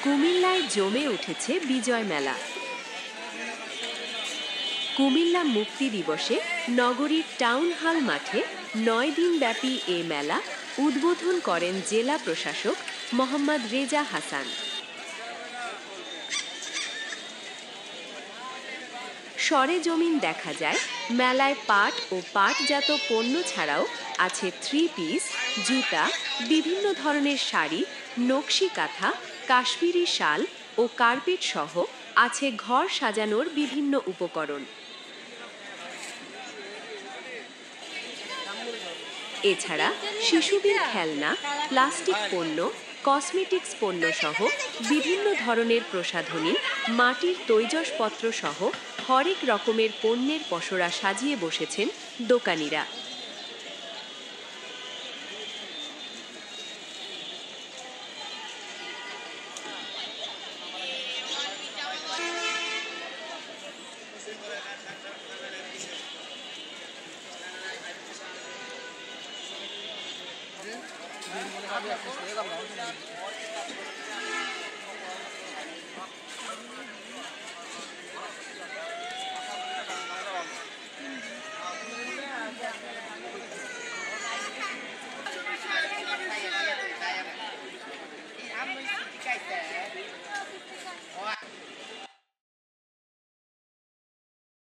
কুমিল্লায় জমে উঠেছে বিজয় মেলা। কুমিল্লা মুক্তি দিবসে নগরীর টাউন হল মাঠে ৯ দিনব্যাপী এ মেলা উদ্বোধন করেন জেলা প্রশাসক মোহাম্মদ রেজা হাসান। সরেজমিন দেখা যায়, মেলায় পাট ও পাটজাত পণ্য ছাড়াও আছে 3 পিস, জুতা, বিভিন্ন ধরনের শাড়ি, নকশি কাঁথা, কাশ্মীরি শাল ও কার্পেট সহ আছে ঘর সাজানোর বিভিন্ন উপকরণ। এছাড়া শিশুদের খেলনা, প্লাস্টিক পণ্য, কসমেটিক্স পণ্য সহ বিভিন্ন ধরনের প্রসাধনী, মাটির তৈজসপত্র সহ হরেক রকমের পণ্যের পসরা সাজিয়ে বসেছেন দোকানিরা।